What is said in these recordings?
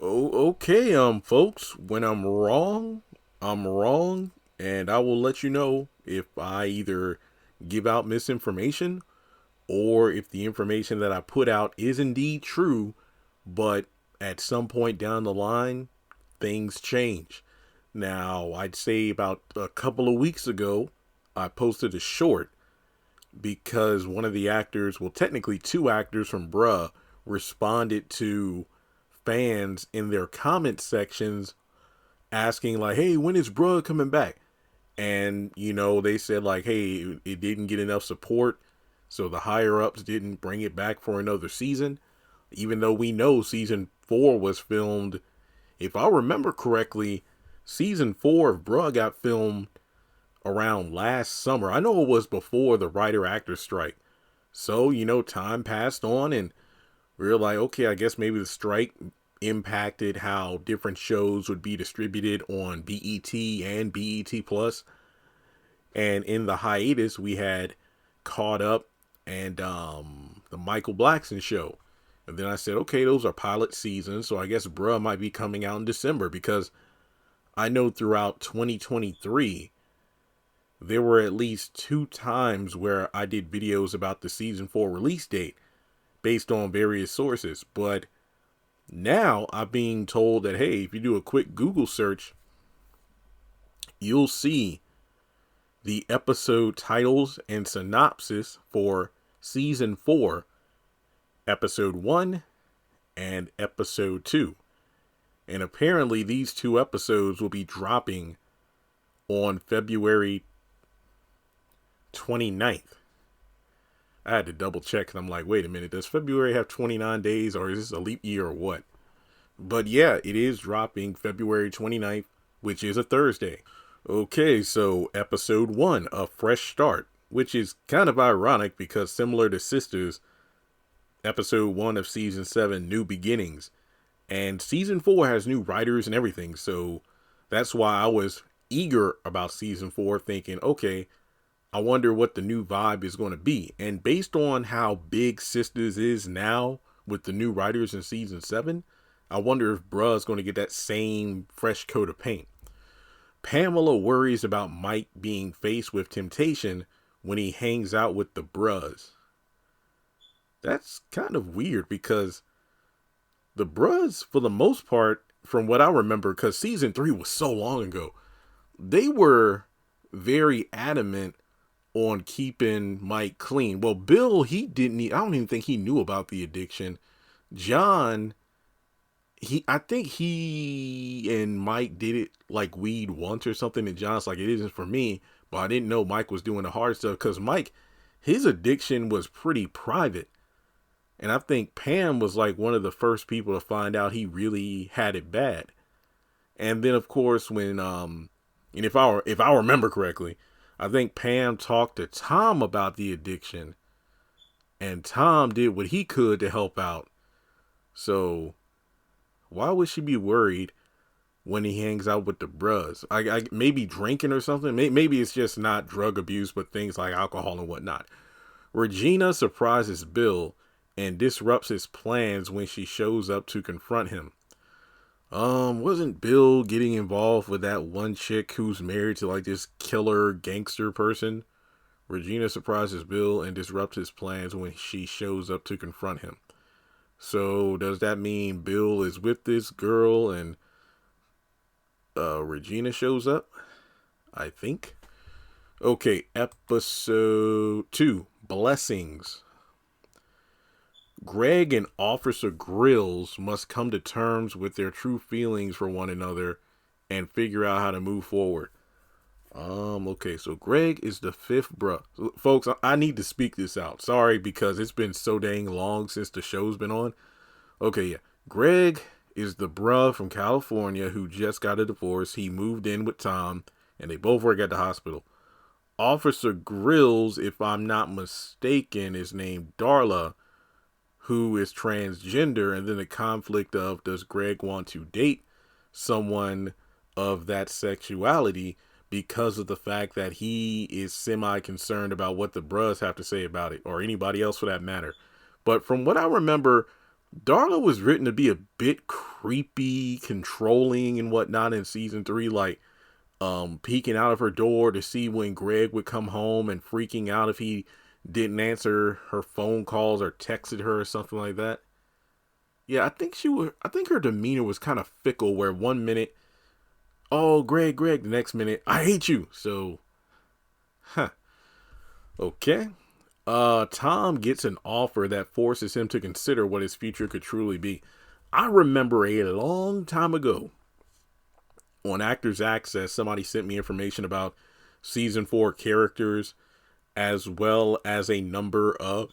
Okay, folks, when I'm wrong, and I will let you know if I either give out misinformation or if the information that I put out is indeed true, but at some point down the line, things change. Now, I'd say about a couple of weeks ago, I posted a short because one of the actors, well, technically two actors from Bruh, responded to fans in their comment sections asking like, "Hey, when is Bruh coming back?" And they said like, "Hey, it didn't get enough support, so the higher ups didn't bring it back for another season." Even though we know season 4 was filmed, if I remember correctly, season 4 of Bruh got filmed around last summer. I know it was before the writer actor strike. So, time passed on and we were like, okay, I guess maybe the strike impacted how different shows would be distributed on BET and BET Plus. And in the hiatus, we had Caught Up and the Michael Blackson show. And then I said, okay, those are pilot seasons, so I guess Bruh might be coming out in December because I know throughout 2023 there were at least 2 times where I did videos about the season 4 release date based on various sources. But now I'm being told that, hey, if you do a quick Google search, you'll see the episode titles and synopsis for season 4, episode 1 and episode 2. And apparently these 2 episodes will be dropping on February 29th. I had to double check because I'm like, wait a minute, does February have 29 days or is this a leap year or what? But yeah, it is dropping February 29th, which is a Thursday. Okay, so episode 1, A Fresh Start, which is kind of ironic because similar to Sistas, episode 1 of season 7, New Beginnings, and season 4 has new writers and everything. So that's why I was eager about season 4, thinking, okay, I wonder what the new vibe is going to be. And based on how big Sisters is now with the new writers in season 7, I wonder if Bruh is going to get that same fresh coat of paint. Pamela worries about Mike being faced with temptation when he hangs out with the Bruhs. That's kind of weird because the Bruhs, for the most part, from what I remember, because season 3 was so long ago, they were very adamant on keeping Mike clean. Well, Bill, I don't even think he knew about the addiction. John, I think he and Mike did it like weed once or something, and John's like, it isn't for me, but I didn't know Mike was doing the hard stuff because Mike, his addiction was pretty private. And I think Pam was like one of the first people to find out he really had it bad. And then of course when and if I remember correctly, I think Pam talked to Tom about the addiction and Tom did what he could to help out. So why would she be worried when he hangs out with the Bruhs? I maybe drinking or something. Maybe it's just not drug abuse, but things like alcohol and whatnot. Regina surprises Bill and disrupts his plans when she shows up to confront him. Wasn't Bill getting involved with that one chick who's married to like this killer gangster person? Regina surprises Bill and disrupts his plans when she shows up to confront him. So does that mean Bill is with this girl and Regina shows up? I think. Okay, episode 2, Blessings. Greg and Officer Grills must come to terms with their true feelings for one another and figure out how to move forward. Okay, so Greg is the 5th bruh. Folks, I need to speak this out. Sorry, because it's been so dang long since the show's been on. Okay, yeah. Greg is the bruh from California who just got a divorce. He moved in with Tom, and they both work at the hospital. Officer Grills, if I'm not mistaken, is named Darla, who is transgender, and then the conflict of, does Greg want to date someone of that sexuality because of the fact that he is semi-concerned about what the Bruhs have to say about it, or anybody else for that matter. But from what I remember Darla was written to be a bit creepy, controlling, and whatnot in season 3, like peeking out of her door to see when Greg would come home and freaking out if he didn't answer her phone calls or texted her or something like that. Yeah, I think her demeanor was kind of fickle, where one minute, oh Greg, Greg, the next minute, I hate you. So, huh. Okay. Tom gets an offer that forces him to consider what his future could truly be. I remember a long time ago on Actors Access, somebody sent me information about season 4 characters, as well as a number of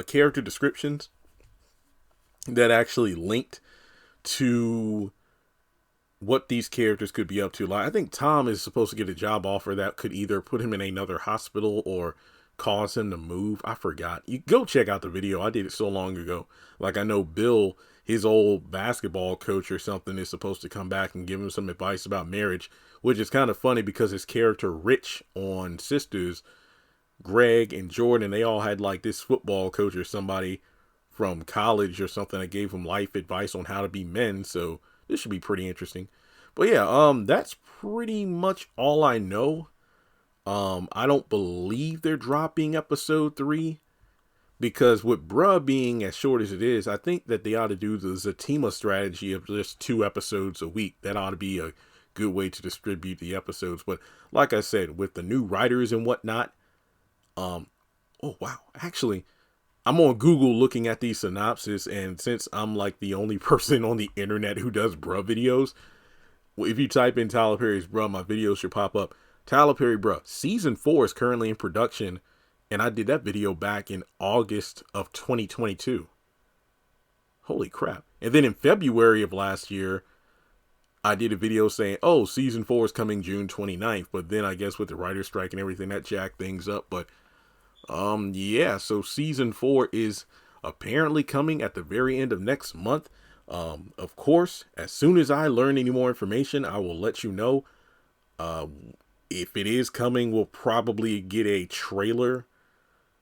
character descriptions that actually linked to what these characters could be up to. Like, I think Tom is supposed to get a job offer that could either put him in another hospital or cause him to move. I forgot. You go check out the video. I did it so long ago. Like, I know Bill, his old basketball coach or something, is supposed to come back and give him some advice about marriage, which is kind of funny because his character Rich on Sistas, Greg and Jordan, they all had like this football coach or somebody from college or something that gave them life advice on how to be men. So this should be pretty interesting. But yeah, that's pretty much all I know. I don't believe they're dropping episode 3, because with Bruh being as short as it is, I think that they ought to do the Zatima strategy of just 2 episodes a week. That ought to be a good way to distribute the episodes. But like I said, with the new writers and whatnot, oh wow, actually, I'm on Google looking at these synopses, and since I'm like the only person on the internet who does Bruh videos, if you type in Tyler Perry's Bruh, my videos should pop up. Tyler Perry Bruh, season 4 is currently in production, and I did that video back in August of 2022. Holy crap. And then in February of last year, I did a video saying, oh, season 4 is coming June 29th, but then I guess with the writer's strike and everything, that jacked things up. But yeah, so season 4 is apparently coming at the very end of next month. Of course, as soon as I learn any more information, I will let you know. If it is coming, we'll probably get a trailer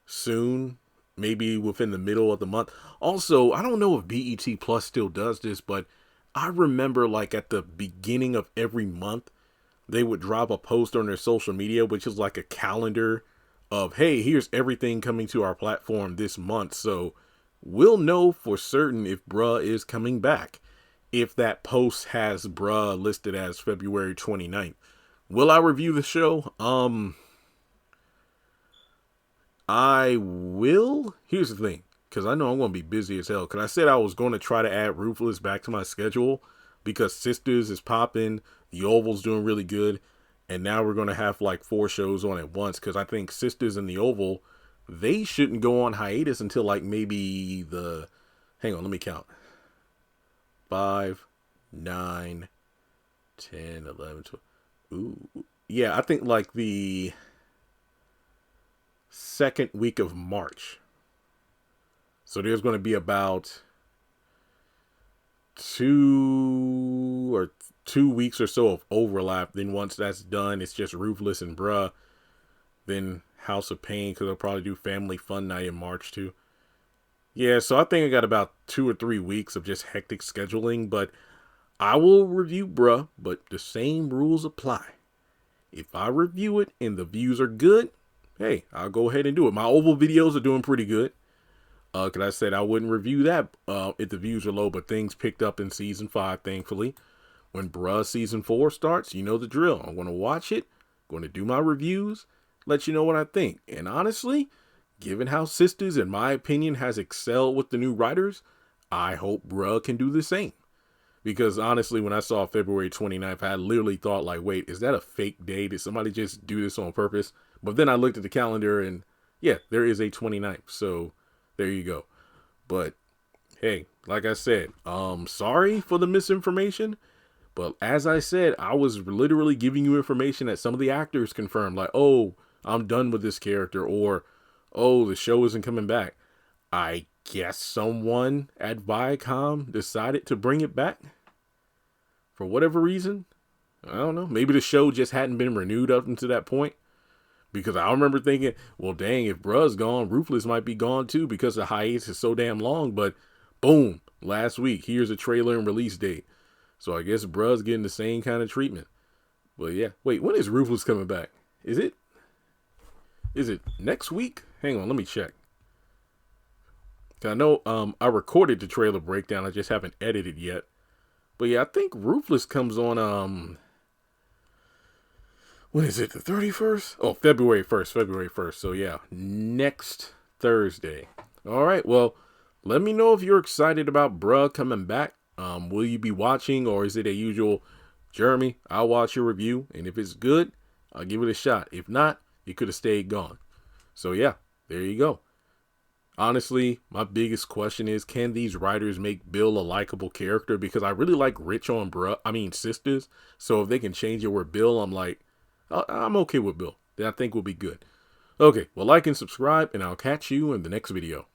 soon, maybe within the middle of the month. Also, I don't know if BET Plus still does this, but I remember like at the beginning of every month, they would drop a post on their social media, which is like a calendar of, hey, here's everything coming to our platform this month. So we'll know for certain if Bruh is coming back, if that post has Bruh listed as February 29th. Will I review the show? I will. Here's the thing, because I know I'm going to be busy as hell. Because I said I was going to try to add Ruthless back to my schedule because Sisters is popping, The Oval's doing really good, and now we're going to have like 4 shows on at once. Because I think Sisters and The Oval, they shouldn't go on hiatus until like maybe hang on, let me count. 5, 9, 10, 11, 12. Ooh, yeah, I think like the second week of March. So there's going to be about 2 weeks or so of overlap. Then once that's done, it's just Ruthless and Bruh. Then House of Pain, because I'll probably do Family Fun Night in March too. Yeah, so I think I got about 2 or 3 weeks of just hectic scheduling, but I will review Bruh, but the same rules apply. If I review it and the views are good, hey, I'll go ahead and do it. My Oval videos are doing pretty good. Because I said I wouldn't review that if the views are low, but things picked up in season 5, thankfully. When Bruh season 4 starts, you know the drill. I'm going to watch it, going to do my reviews, let you know what I think. And honestly, given how Sisters, in my opinion, has excelled with the new writers, I hope Bruh can do the same. Because honestly, when I saw February 29th, I literally thought like, wait, is that a fake day? Did somebody just do this on purpose? But then I looked at the calendar and yeah, there is a 29th. So there you go. But hey, like I said, sorry for the misinformation. But as I said, I was literally giving you information that some of the actors confirmed. Like, oh, I'm done with this character. Or, oh, the show isn't coming back. I guess someone at Viacom decided to bring it back for whatever reason. I don't know. Maybe the show just hadn't been renewed up until that point. Because I remember thinking, well, dang, if Bruh's gone, Ruthless might be gone too because the hiatus is so damn long. But boom, last week, here's a trailer and release date. So I guess Bruh's getting the same kind of treatment. But yeah, wait, when is Ruthless coming back? Is it next week? Hang on, let me check. I know I recorded the trailer breakdown. I just haven't edited yet. But yeah, I think Ruthless comes on when is it? The 31st? Oh, February 1st. February 1st. So yeah, next Thursday. All right. Well, let me know if you're excited about Bruh coming back. Will you be watching, or is it a usual, Jeremy, I'll watch your review, and if it's good, I'll give it a shot. If not, you could have stayed gone. So yeah, there you go. Honestly, my biggest question is, can these writers make Bill a likable character? Because I really like Rich on Sistas. So if they can change it where Bill, I'm okay with Bill. Then I think we'll be good. Okay, well, like and subscribe, and I'll catch you in the next video.